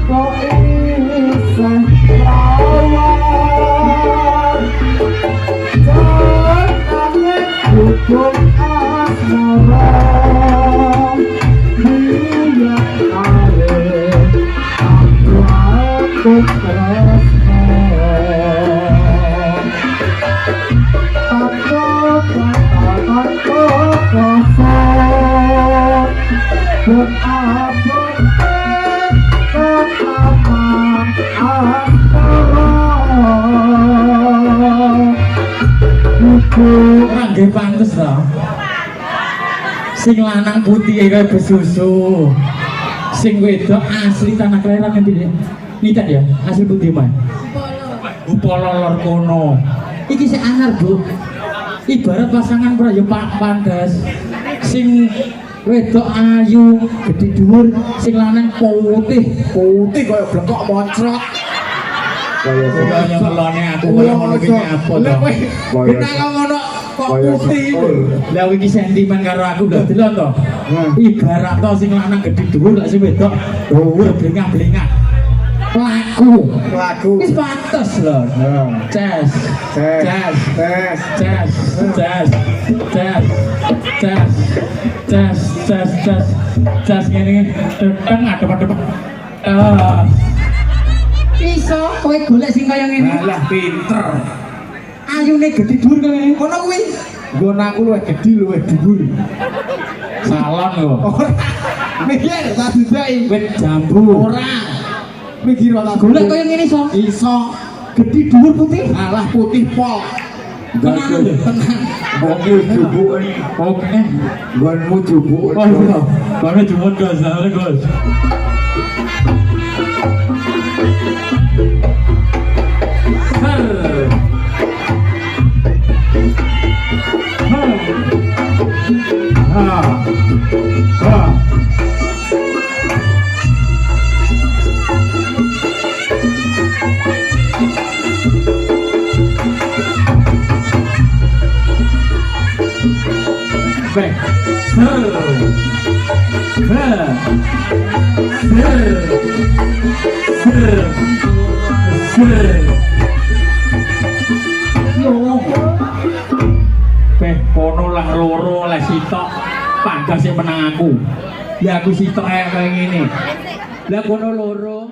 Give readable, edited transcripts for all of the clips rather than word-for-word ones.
Kok isih rawon Jangan hukum asmara Dia kare Aku terasa Aku katakan kosong Dan apa Ora nggih pantes to. Sing lanang putih kaya besusu. Sing wedok asli tanah kelahiran ngendi? Nitan ya, asli putih mah. Upolo lor kono. Iki sing anyar, Bu. Ibarat pasangan prayo Pak Pandas. Sing wedok ayu, gede dhuwur, sing lanang putih kaya blengkok moncrot. Kaya ngelone aku kaya ngono iki apa to? Kenapa ngono kok putih? Lah iki sentimen karo aku lho delok to. Ibarat to sing lanang gede dhuwur lek sing wedok dhuwur blengak-blengak. Laku. Wis pantes lho. Ces. Ngene teteng adep-adep. Iso kowe golek sing kaya ngene. Lah pinter. Ayune gedhe dhuwur kowe. Ngono kuwi. Nggon aku luwih gedhe luwih dhuwur. Salon lho. Mikir tak didai wit jambu. Ora. Mikir tak golek kaya ngene iso. Iso. Gedhe dhuwur putih. Alah putih pol. Tenang. Nggonmu jubuk. Oke. Nggonmu jubuk. Oh iya. Kono jumut Gus, Gus. Kono lah loro oleh sitok Pandas yang menang aku. Ya aku sitok kayak gini. Lah kono loro.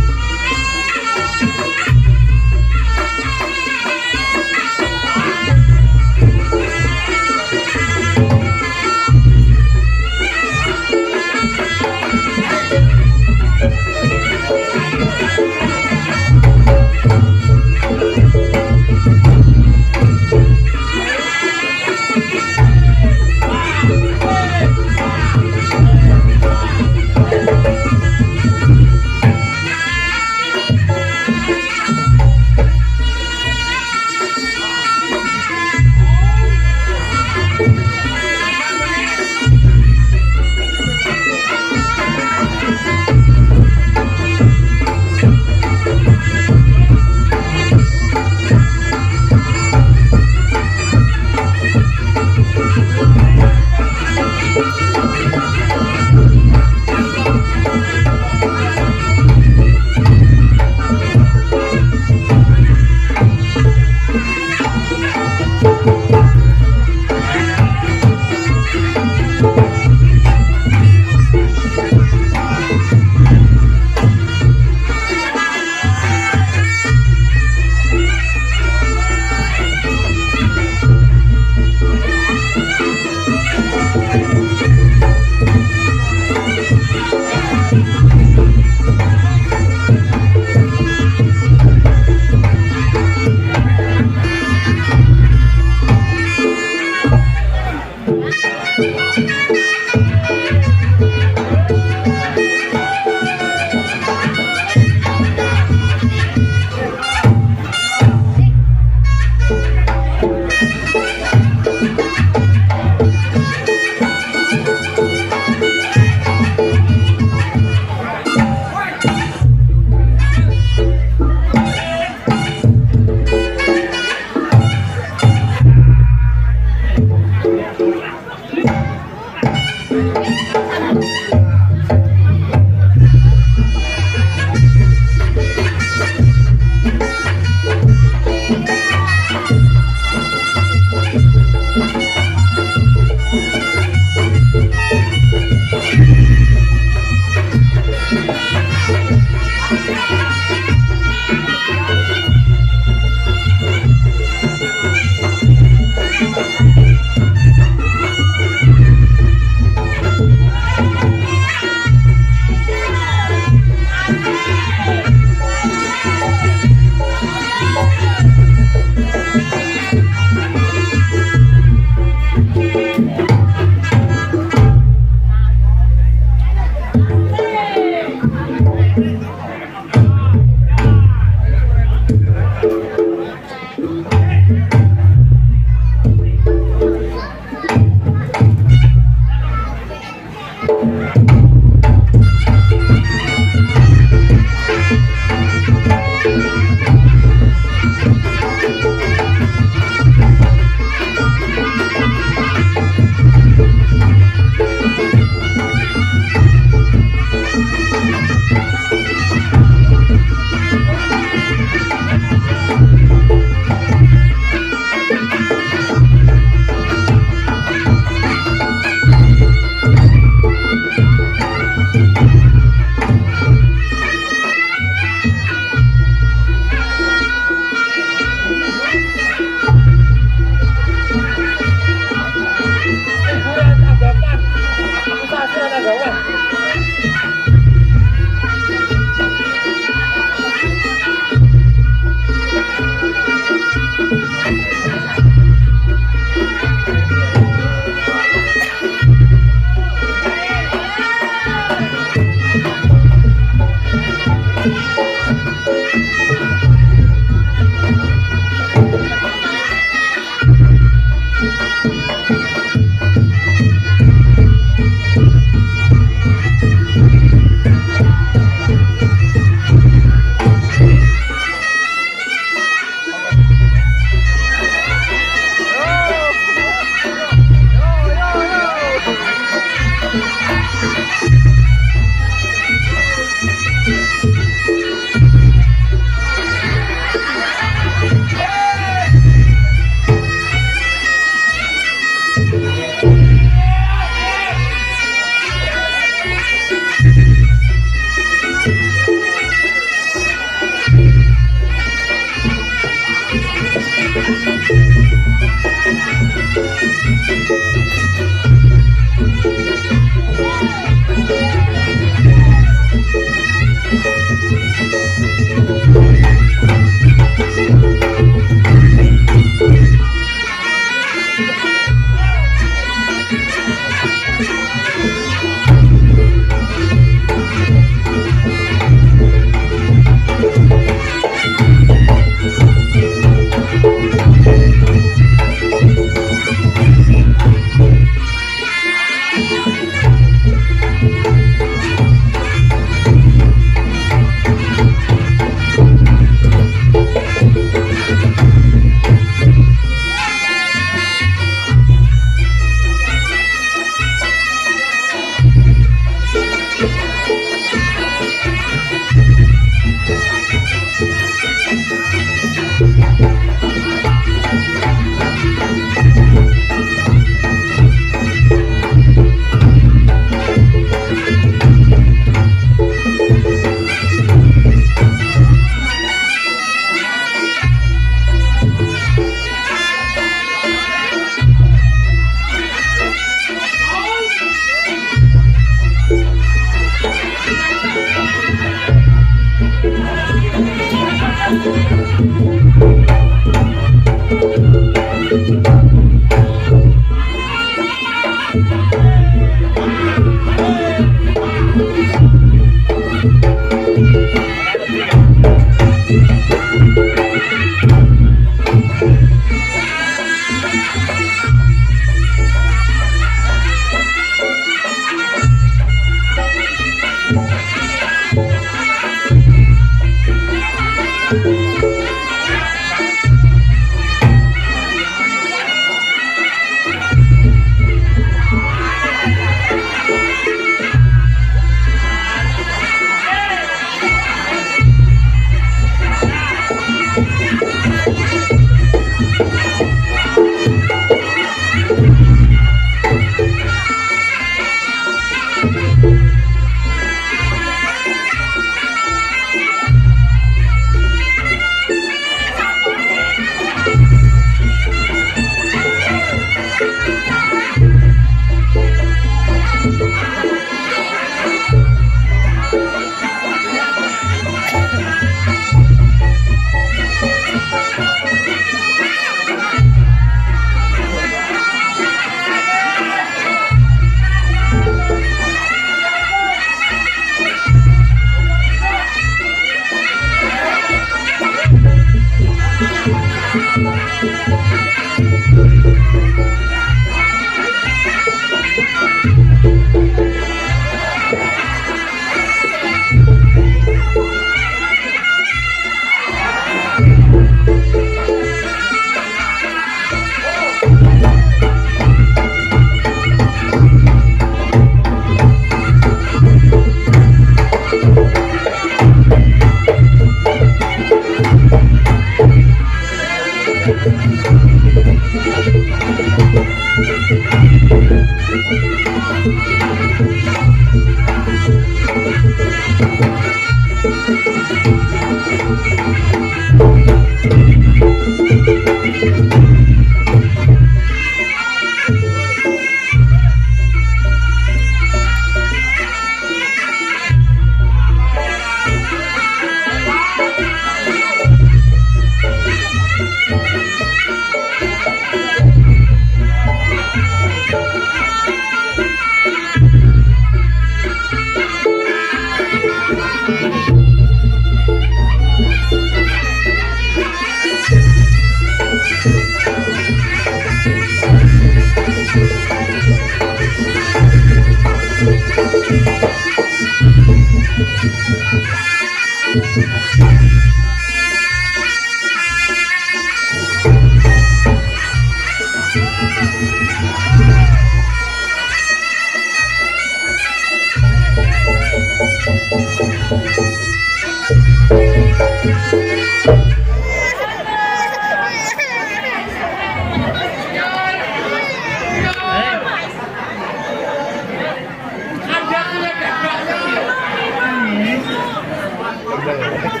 Ada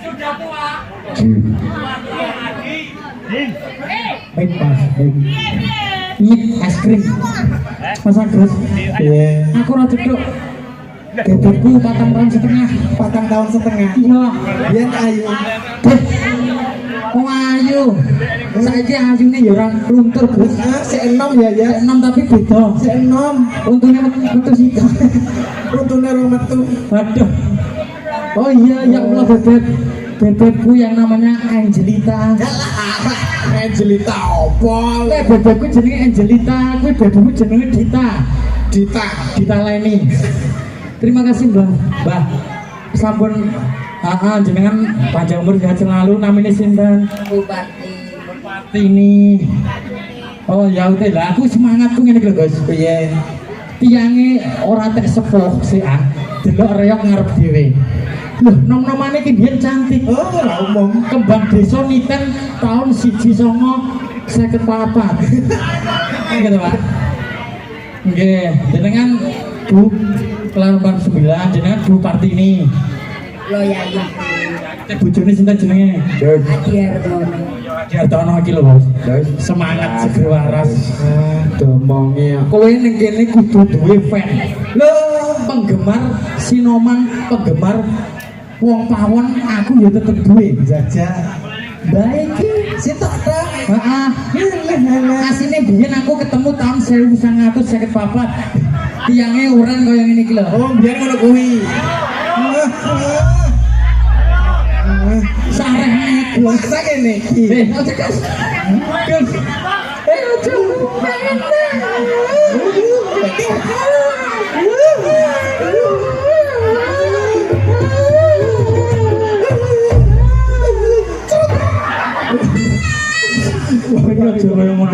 Sudah tua. Baik Mas, baik. Mie es krim. Mas Agus. Iya. Aku ora cedok. Bebekku 4 tahun setengah. 4 tahun setengah. Iya. Biar ayu. Beh. Oh ayu. Saiki ayune ya ora luntur, Gus. Si enom ya ya. 6 tapi beda. Si enom. Untungnya metu sika. Untungnya rong metu. Waduh. Oh iya, ya Allah bebekku yang namanya Angelita. Angelita opo? Bebekku jenenge Angelita, kuwi bebekku jenenge Dita. Dita Leni. Terima kasih Mbah. Sampun jenengan panjang umur sehat selalu, namanya sinten? Bupati ini. Oh ya udah lah, aku semangatku ngene iki lho, Guys. Piye? Tiange ora tek sepuh sih delok reok ngarep dhewe. Loh, nom-nomane ki biyen cantik. Oh, ora umum. Kembang desa Niten tahun 1954. Gitu, Pak. Nggih, jenengan Bu Kelaran 9, jenengan Bu Partini. Lo ya ya. Cek bojone sinten jenenge? Adiartono. Adiartono iki lho, Bos. Semangat seger waras. Domonge. Kowe ning kene kudu duwe fan. Lho, penggemar sinoman, penggemar wong pawon aku ya tetep duwe. Jajah. Baik iki Sitok ta? heeh. Asine biyen aku ketemu tahun 1954. Tiange uren kaya ngene iki lho. Oh, biar ngono kuwi. Sareh nek lho. Masa kene iki. Ojo Gus. Gus. Ojo.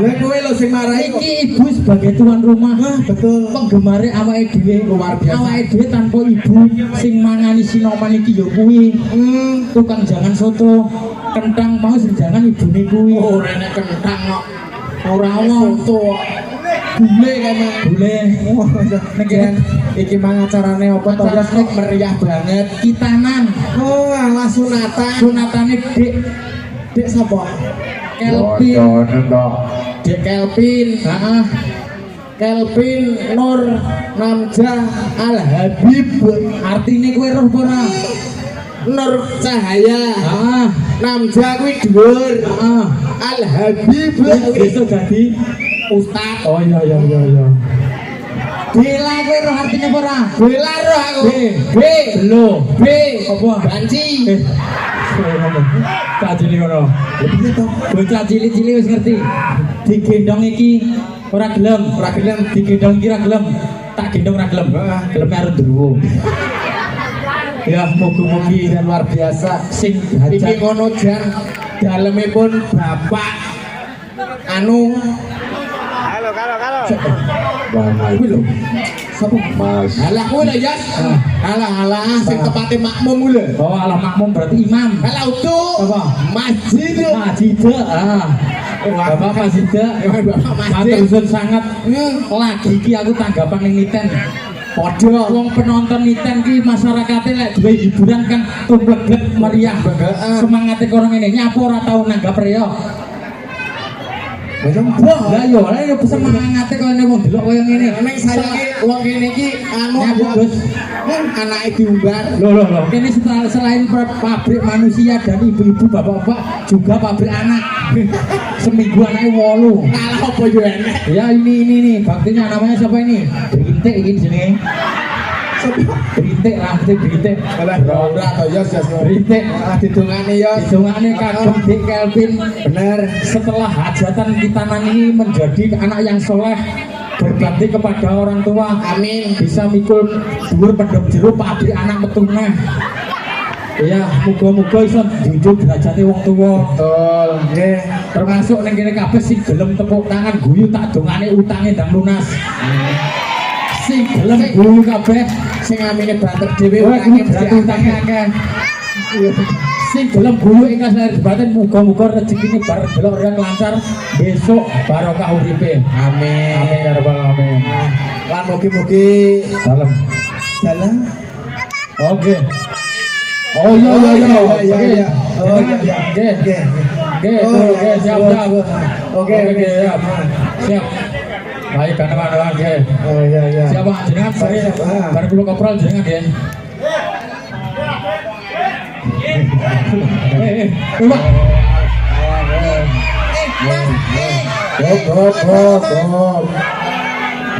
Lah kowe lho sing marahi kok. Iki ibu sebagai tuan rumah. Betul. Penggemare awake dhewe Luar biasa. Awake dhewe tanpa ibu sing mangani sinoman iki ya kuwi. Tukang jangan soto, kentang mau sing jangan ibune kuwi. Ora enek kentang kok. Ora ono foto. Bule kene. Bule. Nek iki mang acarane apa to? Acara Kok meriah banget. Kitanan. Oh, alah sunatan. Sunatane Dek sapa? Kelvin. Dek Kelvin. Heeh. Kelvin Nur Namjah Al Habib. Artine kowe roh apa ora? Nur Cahaya. Heeh. Namjah kuwi dhuwur. Heeh. Al Habib. Besok dadi Ustaz. Oh iya. Bela kowe roh artine apa ora? Bela roh aku. B. Belo. B. Apa? Banci. Tak cilik ngono. Piye to? Bocah cilik-cilik wis ngerti. Digendong iki ora gelem, digendong iki ora gelem. Tak gendong ora gelem. Geleme arep ndruwo. Ya mugi-mugi dan luar biasa sing Iki hajat ngono jan dalemipun Bapak anu kuwi lho. Sapa? Mas. Alah kuwi lho ya. Alah sing tepate makmum kuwi lho. Oh, alah makmum berarti imam. Alah utuh. Apa? Masjid. Masjid. Bapak Masjid. Bapak masjid. Matur sangat. Lagi iki aku tanggapan ning Niten. Padha wong penonton Niten ki masyarakate lek duwe hiburan kan tumblek meriah. Semangate kono ngene. Nyapa ora tau nanggap reok. Lah yo semangate kono wong delok koyo ngene. Ning sayange wong kene iki anu Nyambut, Gus. anake diumbar. Loh. Ini selain pabrik manusia dan ibu-ibu bapak-bapak juga pabrik anak. Seminggu anaknya 8. Kalah apa yo enek. Ya ini baktinya namanya siapa ini? Berintik ini sini. Berintik lah, berintik. Alah ora to Yos. Berintik. Didongane Yos. Hitungannya kagum Dik Kelvin. Bener. Setelah hajatan Kitanan ini menjadi anak yang soleh, berbakti kepada orang tua. Amin. Bisa mikul dhuwur pendhok jero pabrik anak metune. Ya, muga-muga iso njunjung derajate wong tuwa. Betul. Nggih. Termasuk ning kene kabeh sing gelem tepuk tangan guyu tak dongane utange ndang lunas. Sing gelem guyu kabeh Sing amine banter dhewe utange utange utange akeh. sing gelem guyu ikhlas lahir batin muga-muga rezekine bareng delok rek lancar besok barokah uripe. Amin. Amin ya rabbal alamin. Lan mugi-mugi Salam. dalam. Oke. Oh iya iya iya. Iya. Oh iya. Oke. Oke. Oke, siap siap. Oke, Oke, siap. Siap. Baik, kawan-kawan, oke. Oh iya iya. Siap, Pak. Jenengan bareng kula kopral jenengan ya. Pak.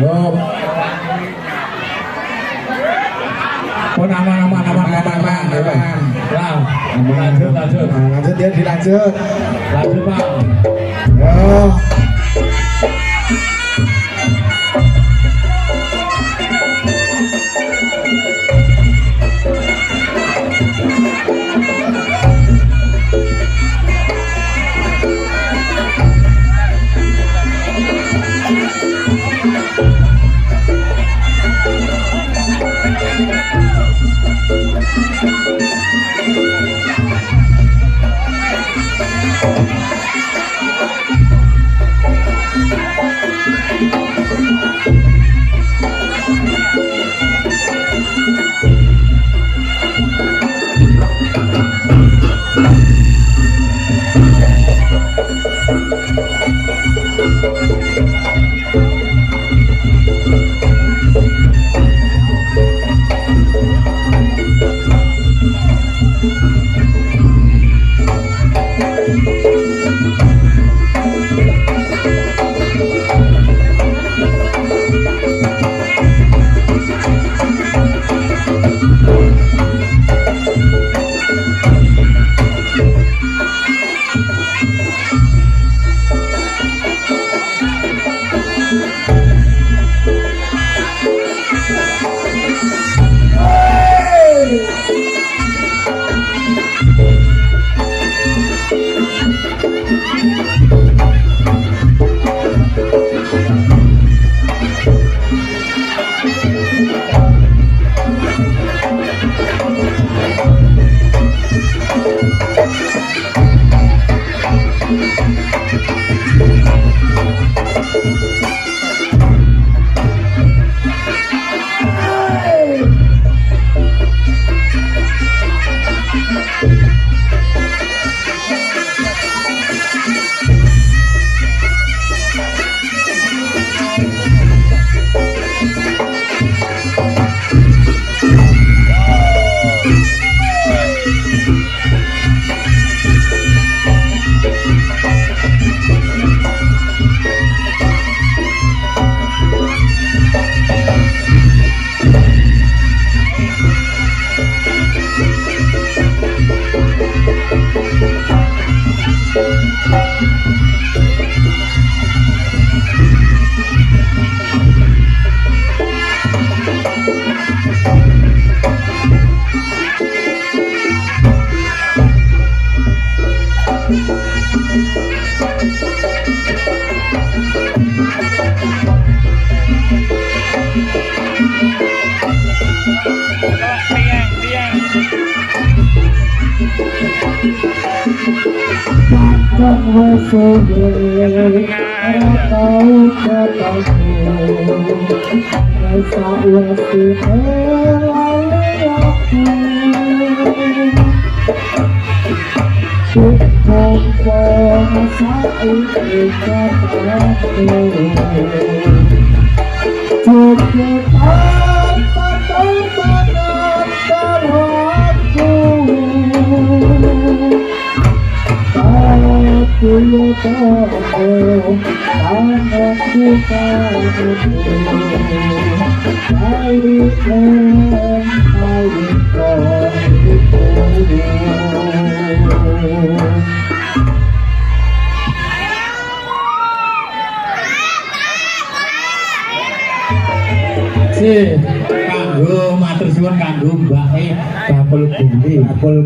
Hop. Oh, aman. Lah, lanjut. Lanjut ya, dilanjut. Lanjut, Pak. Yo. Kanggo matur suwun kanggo mbake Bakul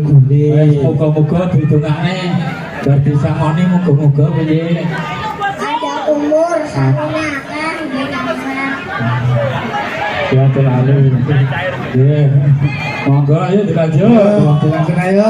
Gundi. Muga-muga ditungane bar disangoni muga-muga piye. Ada umur samina kan dikasih. Ya terlalu. Ya. Monggo ayo dilanjut. Dilanjut ayo.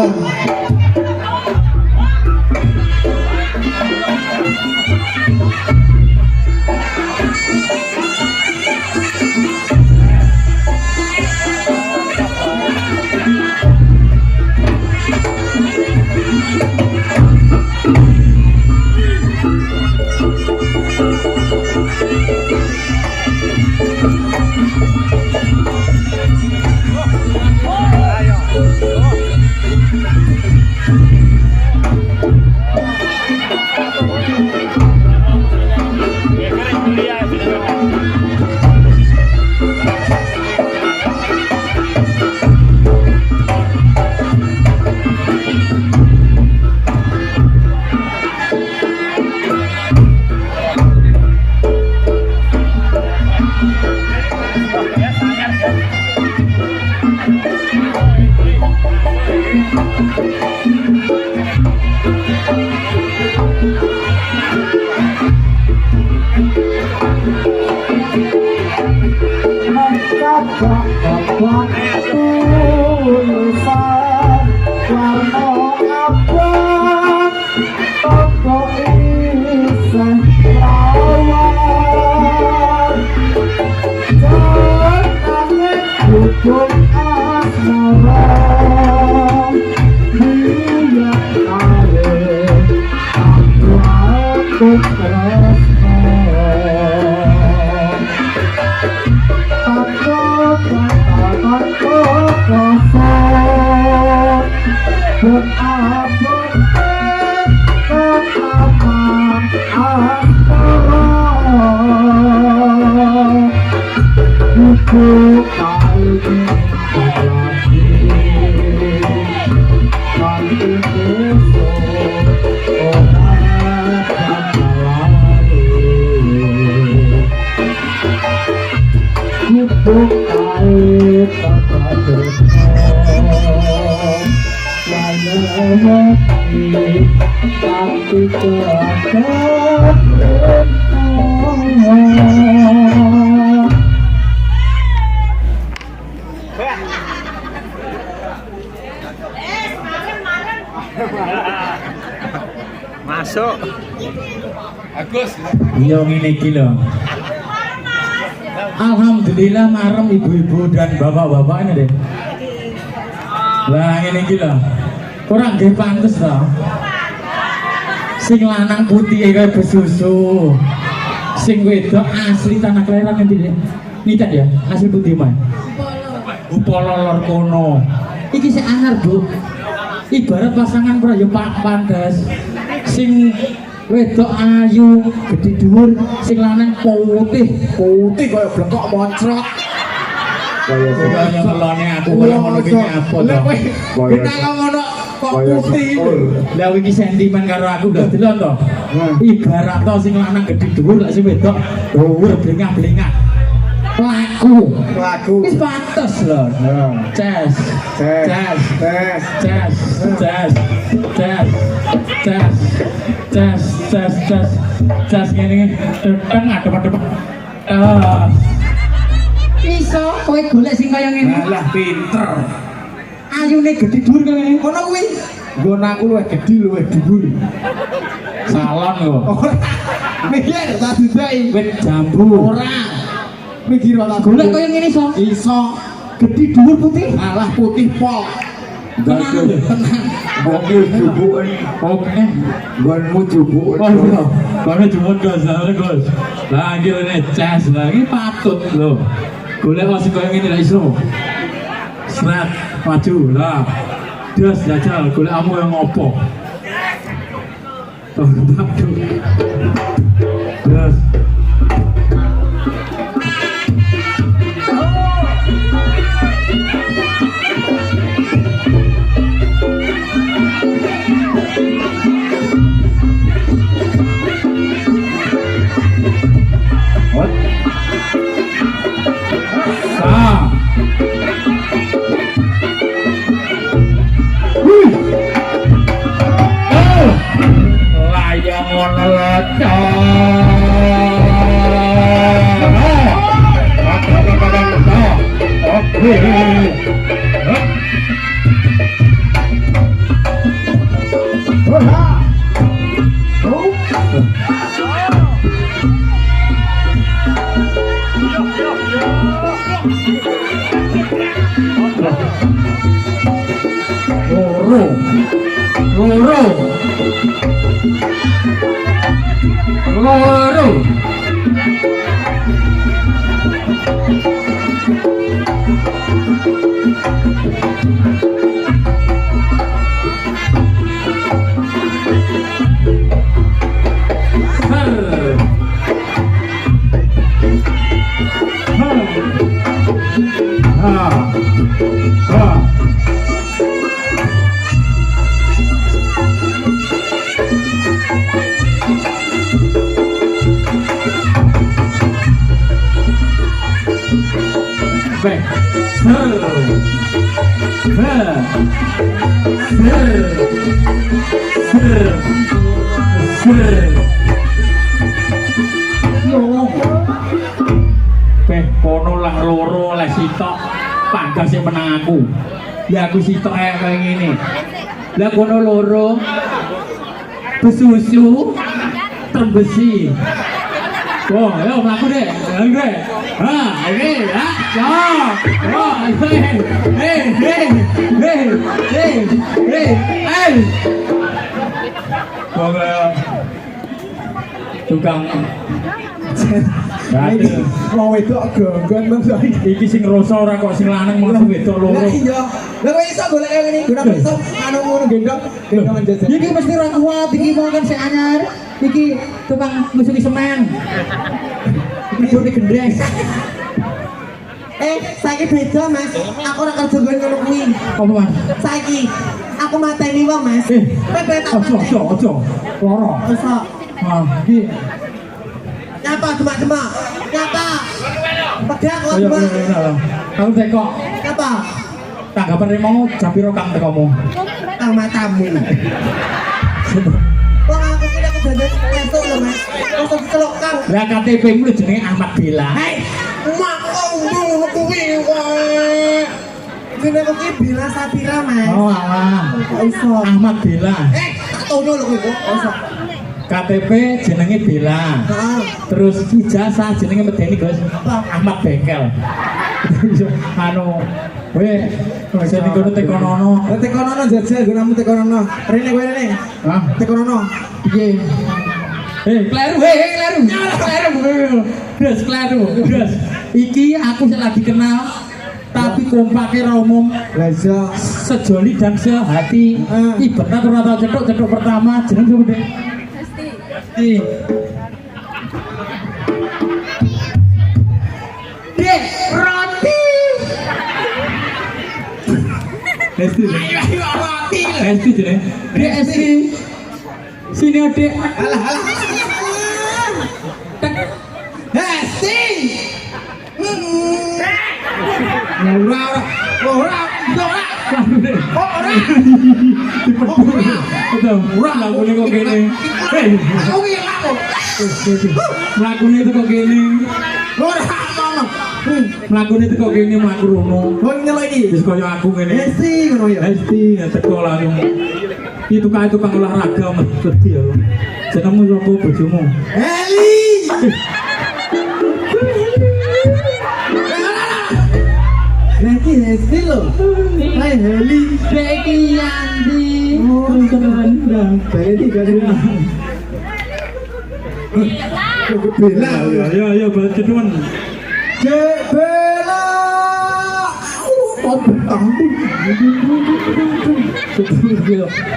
Masuk. Agus. Iya ngene iki lho. Alhamdulillah marem ibu-ibu dan bapak-bapak ini deh. Lah ngene iki lho. Ora nggih pantes to. Sing lanang putih kaya besusu. Sing wedok asli tanah kelahiran ngendi deh? Nitan ya, asli putih mah. Upolo lor kono. Iki sing anyar, Bu. Ibarat pasangan prayo Pak Pandas. Sing wedok ayu, gede dhuwur, sing lanang putih kaya blengkok moncrot. Kaya ngelone aku kaya ngono ki apa to? Kaya ngono kok putih. Lah iki sentimen karo aku lho delon to. Ibarat to sing lanang gede dhuwur lek sing wedok dhuwur blengah-blengah. Laku wis pantes lho. Ces ngene teteng adep-adep. Iso kowe golek sing kaya ngene. Lah pinter. Ayune gedhe dhuwur kaya ngene. Ngono kuwi. Nggon aku luwih gedhe luwih dhuwur. Salon lho. Mikir tak didai wit jambu. Ora. Mikir ora golek kaya ngene iso. Iso. Gedhe dhuwur putih. Alah putih pol. Tenang. Mobil jubuk ini. Oke. Gonmu jubuk. Oh iya. Gonmu jubuk Gus. Lah akhirnya cas lagi patut loh. Golek masih kaya ngene ra iso. Sret maju lah. Terus jajal golek kamu yang ngopo. Tuh, terus what? Layang loro Baik. Kono lang loro oleh sitok pangkas sing menang aku. Ya aku sitok kayak ngene. Lah kono loro besusu terbesi. Oh, ayo mlaku deh. Oke. Oke, ya. Tukang mau wedok gonggon Bang Soi. iki sing ngrasa ora kok sing lanang mau wedok loro. Lah iya. Lah kok iso golek kaya ngene, guna iso anu ngono gendong jajan. Iki mesti ra kuat iki mau kan sik anyar. Iki tukang ngusuki semen. Iki bone gendeng. Saiki beda Mas. Aku ora kerja ngono kuwi. Apa Mas? Saiki aku mateni wong Mas. Pepe tak Ojo. Loro. Iso. Iki Nyapa demak-demak. Nyapa. Pedak kok ayo demak. aku tekok. Nyapa? Tanggapan mau jam piro Kang tekomu? Tang matamu. Wong aku tidak kejajan esuk lho Mas. Esuk celok Kang. Lah KTP-mu jenenge Ahmad Bila. Hei, mak ngono kuwi kok. Jenenge kuwi Bila Sapira Mas. Oh alah. Kok iso? Ahmad Bila. Tak tono lho kuwi kok iso. KTP jenenge Bila. Heeh. Terus ijazah jenenge medeni Gus. Ahmad Bengkel. Anu, kowe bisa dikono tekonono. Tekonono jajal gunamu tekonono. Rene kowe rene. Hah? Tekonono. Piye? Kleru. Terus iki aku sing lagi kenal tapi kompake ra umum. Lah iya. Sejoli dan sehati. Ibarat ora tau cetuk pertama jeneng sapa, Dek? Pasti. Dek, roti. Esti. Ayo roti. Esti jeneng. Dek Esti. Sini Dek. Alah. Esti. Ora. Ora lakune kok kene. Aku ki laku. Lakune itu kok kene. Ora ngono. Mlakune teko kene mlaku rono. Oh nyelo iki. Wis kaya aku ngene. Esti ngono ya. Esti teko langsung. Iki tukang olahraga mesti ya. Jenengmu sapa bojomu? Heli. Nanti Hesti lo. Hai Heli. Deki Yandi. Oh tenan. Saya tiga dulu. Bela. Ya baca cuman. Cek Bela.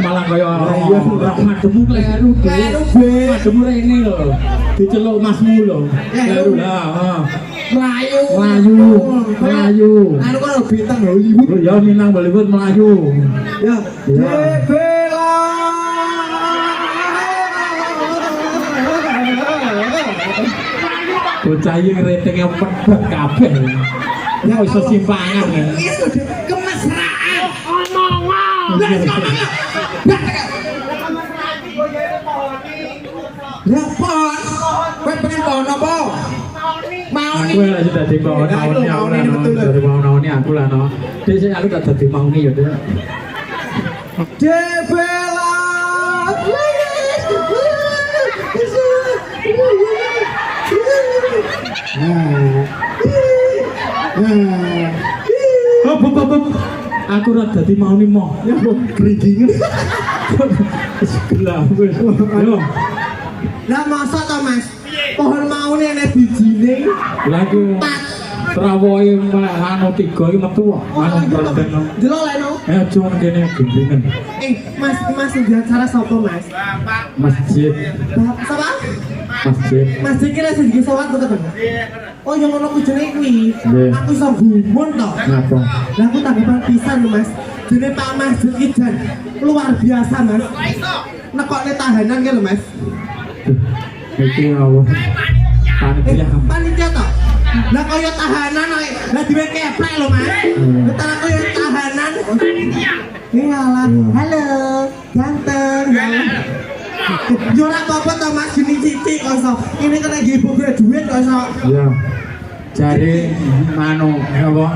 Malah kaya mademu kleru. Mademu rene lho. Diceluk masmu lho. Kleru lah. Melayu. Anu kan bintang Hollywood. Ya Minang Bollywood Melayu. Ya. Cek Bela. Bocah iki ratingnya pedhot kabeh. Ya iso simpangan ya. Itu kemesraan. Omongan. Lah ngomong. Lah pon. Kowe pengen pohon apa? Mau Aku lah sudah dadi mau-mauni aku lah no. Dari mau-mauni aku lah no. Dhisik aku tak dadi mauni ya, Dek. Debela. Aku ora dadi mauni moh. Ya gridingan. Segelah wis. Yo. Lah masa to, Mas? Pohon maune nek bijine. Lah ku trawoe anu 3 iki metu kok. Anu presen. Delok leno. Ayo kene gridingan. Mas di acara sapa, Mas? Masjid. Sapa? Masjid. Masjid kira sing sholat to, Mas? Oh yang ngono kujene kuwi. Nggih. Aku iso gumun to. Ngapa? Lah aku tanggapan pisan lho Mas. Jene Pak Masjid iki jan luar biasa Mas. Nekokne tahanan ki lho Mas. Iki apa? Panitia. Panitia to. Lah kaya tahanan lah diwe keplek lho Mas. Betara kaya tahanan. Ini alah. Halo, ganteng. Yo ora apa-apa to Mas gini titik kok. Ini kena nggih duit kok. Iya. Jare anu apa?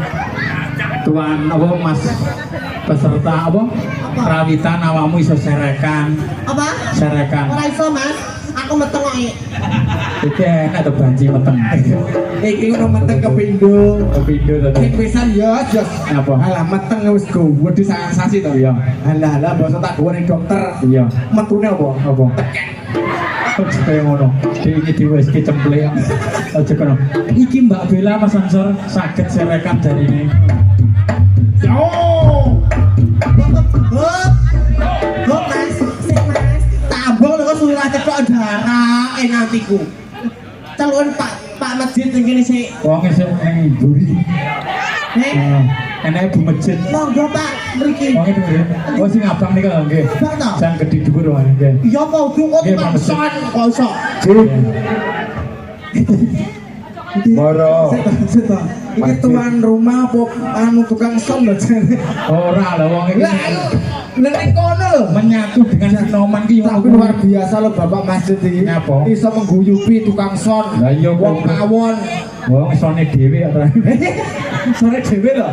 Tuan apa Mas peserta apa? Rawitan awakmu iso serekan. Apa? Serekan. Ora iso Mas. Aku meteng ae. Iki enak to banci meteng. Iki ngono meteng kepindo. Kepindo to. Sing pisan yo jos. Apa? Alah meteng wis gowedhe sasi to. Iya. Alah basa tak gowo ning dokter. Iya. Metune apa? Apa? Kok kaya ngono. Iki diweske cemplek. Aja kono. Iki Mbak Bella Mas Ansor saged serekan jarine. Oh. Go Mas, sik Mas. Tambung lho surat cetok darah nantiku. Celun Pak Masjid ning kene sik. Wong sing ning mburi. Enake Bu Masjid. Monggo Pak, mriki. Wong itu nggih. Oh sing abang niku lho nggih. Bang to? Sang gedhe dhuwur wae nggih. Iya apa udu kok Nggih, Pak tukang Masjid. son kok iso. Moro. Iki tuan rumah apa anu tukang son lho jane. Ora lho wong iki. Lah ning kono lho. Menyatu dengan Sinoman ki yo Tapi luar biasa lho Bapak Masjid iki. Ngapa? Iso mengguyupi tukang son. Lah iya Wong kawon. Wong sone dhewe ora. Sore dhewe lho.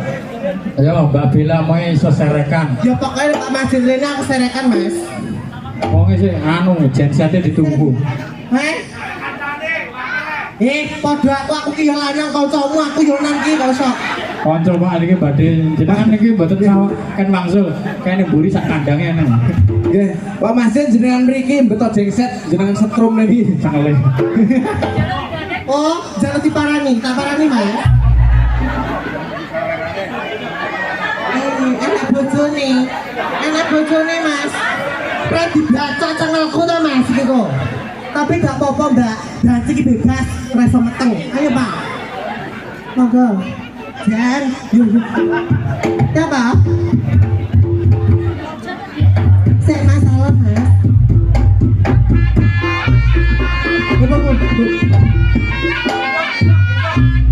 Ayo Mbak Bella mau iso serekan. Ya pokoknya Pak Masjid rene aku serekan Mas. Wong sing anu jensate ditunggu. Heh. Padha aku ki yo lanang kancamu, aku yo nang ki kok iso. Kanca Pak niki badhe jenengan niki mboten sawah kan wangsul. Kene mburi sak kandange ana. Nggih, Pak Masjid jenengan mriki mbeto jengset jenengan setrum niki. Sangle. Oh, jangan diparani, tak parani Mas. Enak bojone Mas. Ora dibaca cengelku to Mas iku. Tapi gak apa-apa Mbak, dan iki bebas, ora iso meteng. Ayo Pak. Monggo. Jan, yuk. Ya Pak. Sik masalah Mas.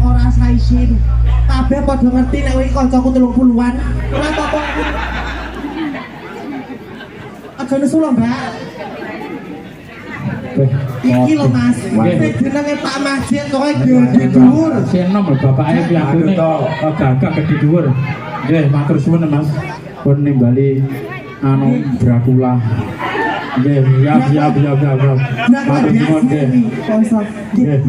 Ora saisin. Kabeh padha ngerti nek iki kancaku 30-an. Ora apa-apa. Aja nesu lho, Mbak. Iki lho Mas. Sing jenenge Pak Masjid kok gede dhuwur. Senom lho bapake piyambune gagah gedhe dhuwur. Nggih, matur suwun Mas. Pun nimbali anu Dracula. Nggih, siap. Matur suwun nggih.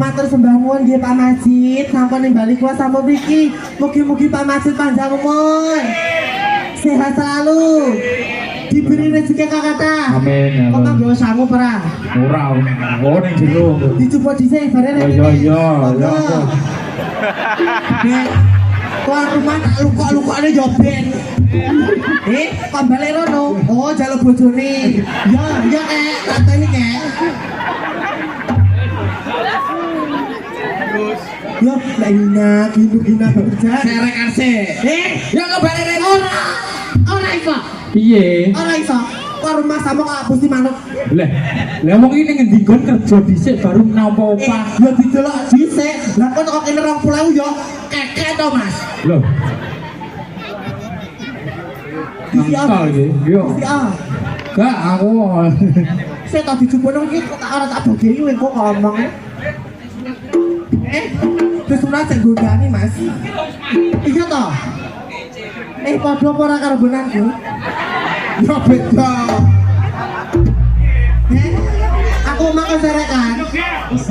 Matur sembah nuwun nggih Pak Masjid, sampun nimbali kula sampun mriki. Mugi-mugi Pak Masjid panjang umur. Sehat selalu. Diberi rezeki kakata. Amin. Kok nggo sangu perang. Ora ning jero. Dicoba dhisik bareng. Iya. Nek tuan rumah tak lukok-lukokne yo ben. Kok bali rono. Oh, jaluk bojone. Ya katene kek. Yo, lah hina kerja. Serekan sih. Ya kok bali rene. Ora iso. Piye? Ora iso. Kok rumah sama kok Gusti Manuk. Lah wong iki ning endi kon kerja dhisik baru napa opah. Ya didelok dhisik. Lah kok kene 20.000 yo kekek to, Mas. Lho. Nangkal iki. Yo. Iya. Gak aku. Saya tadi dijupono iki kok ora tak bogei kowe kok ngomong. Wis ora sing gondani, Mas. Iya to? Padha apa ora karo bonanku? Ya beda. Aku mau keserekan. Mas.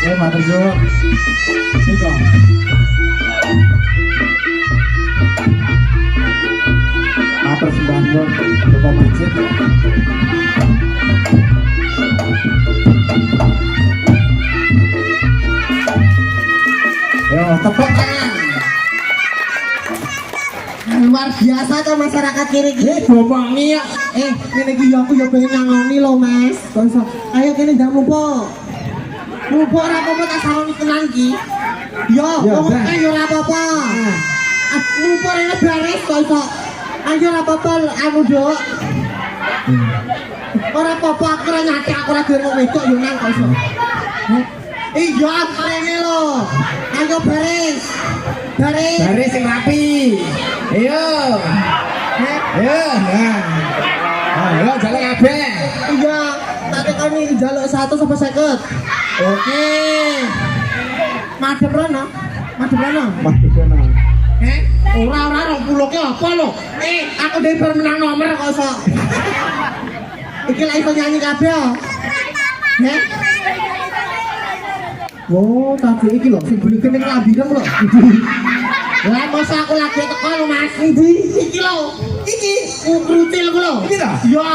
Ya matur suwun. Nika. Matur sembah nuwun Bapak Masjid. Yo, tepuk tangan. Luar biasa tuh masyarakat kiri kiri. Bomongi ya. Ini iki aku ya pengen nyangoni lo mas. Kok ayo kene ndang lupa. Lupa ora apa-apa tak saroni tenan iki. Yo, kok ayo ora apa-apa. Lupa rene baris kok iso. Ayo ora apa-apa anu Dok. Ora apa-apa aku ora nyate aku ora gelem wedok yo nang kok iso. Iya, rene lo. Ayo baris. Baris. Baris sing rapi. Ayo. Ayo. Nah. Ayo jalan kabeh. Iya, tak tekoni njaluk 1 sampai 50. Oke. Madhep rono. Madhep rono. Ora 20 ki apa lho? Aku dhewe bar menang nomor kok iso. Iki lek iso nyanyi kabeh. Oh, tadi iki lho sing beli kene lambine lho. Lah masa aku lagi teko lho Mas. Iki lho. Iki ukrutil ku lho. Iki ta? Iya.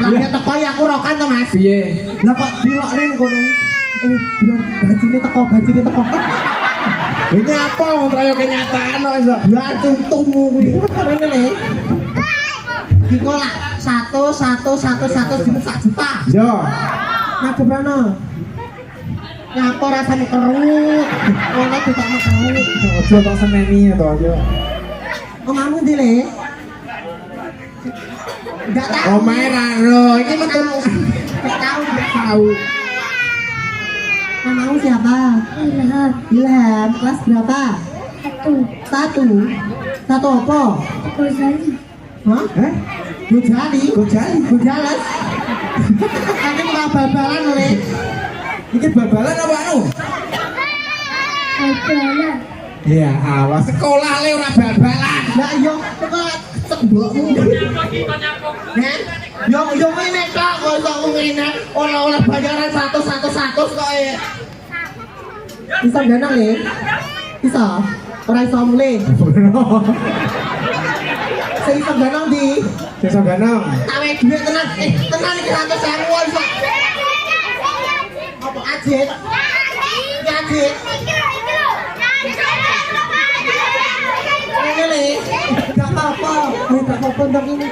Lagi teko ya aku rokan to Mas. Piye? Lah kok dilokne ngono. Bajine teko. Ini apa wong trayo kenyataan kok iso. Lah tuntumu kuwi. Rene le. Iki kok lak 1 sak juta. Yo. Madhep rono. Nyapa rasane kerut. Ono ditokno kerut. Ojo tak seneni to yo. Omamu ndi le? Enggak tahu. Omae raro, iki metu Enggak tahu. tahu. Namamu siapa? Ilham. Ilham. Kelas berapa? 1. 1 apa? Gozali. Hah? Gojali? Nanti mau bal-balan le. Iki babalan apa anu? Bal-balan. Iya, awas sekolah le ora bal-balan. Lah iya, kok tembokmu. Yo ngene kok iso ngene. Ora bayaran 100 kok Bisa ganang le? Bisa? Ora iso mulai. Sing iso ganang di Desa Ganang. tawe duit tenan. Tenan iki 100.000 iso. Apa ajit? Ajit. Ini le, gak apa-apa. Gak apa-apa ndak ini.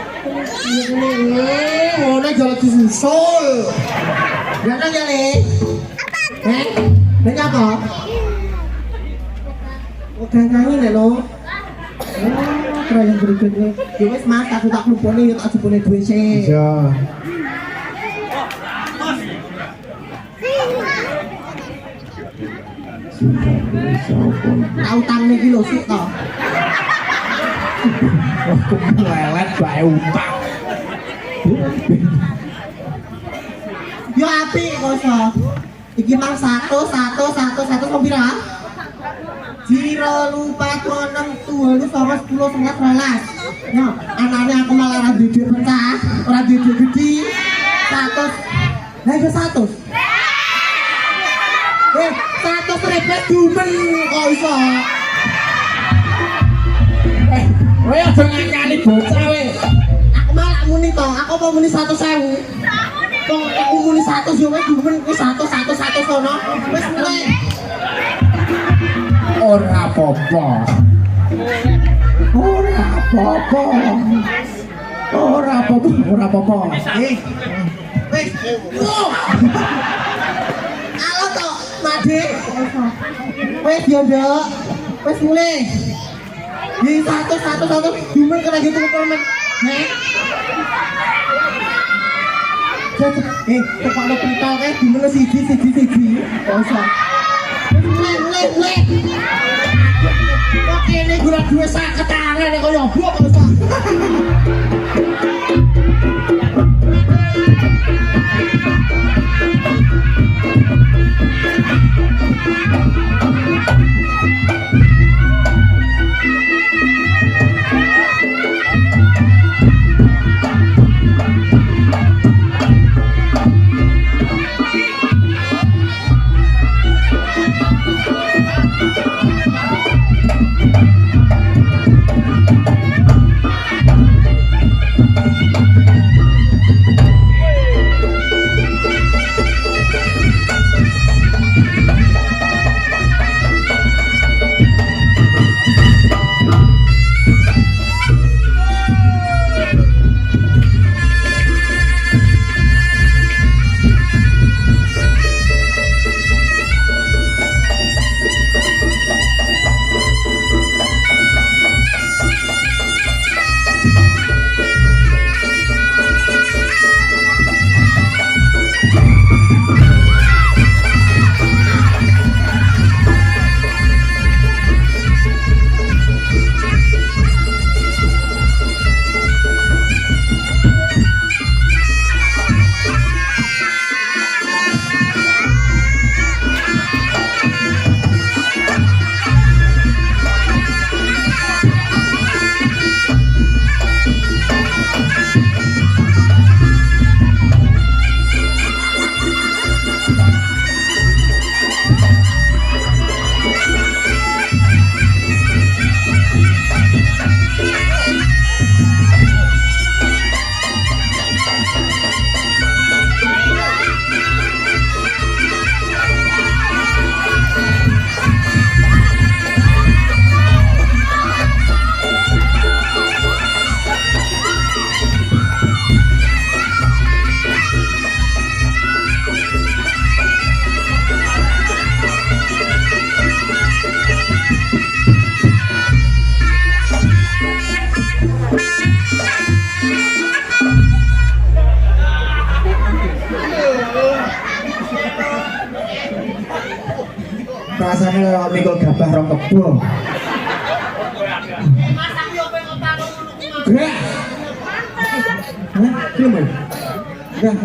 Ngono jalan disusul. Ganang ya le. Nanya apa? Udah nyanyi le lo. Terus yang berikutnya. Ya wis Mas, aku tak lupone ya tak jebone duwe sik. Iya. Tak utang iki lho sik to. Lelet bae utang. Yo apik kok iso. Iki mang 1 kok pira? Jiro lupa 6 tuh sama 10 11 12. Ya, anaknya aku malah ora duwe pecah, ora duwe gede. 100. Lah yo 100. 100 repet dumen kok iso. Kowe aja ngakali bocah we. Aku malah muni to, aku mau muni 100.000. Kok aku muni 100 yo wis dumen kuwi 100 kono. Wis mulai. Ora apa-apa. Wis. Halo to, Made. Wis yo, Nduk. Wis mulai. Di 100 dumen kena gitu permen. Tepak lo pentol kayak dumen siji. Kosong. Mulai. Kok ini gula dua sak ketangan kok nyobok kok. Rasanya kalau mikul gabah rong kebo. Gerak. Hah? Belum. Gerak.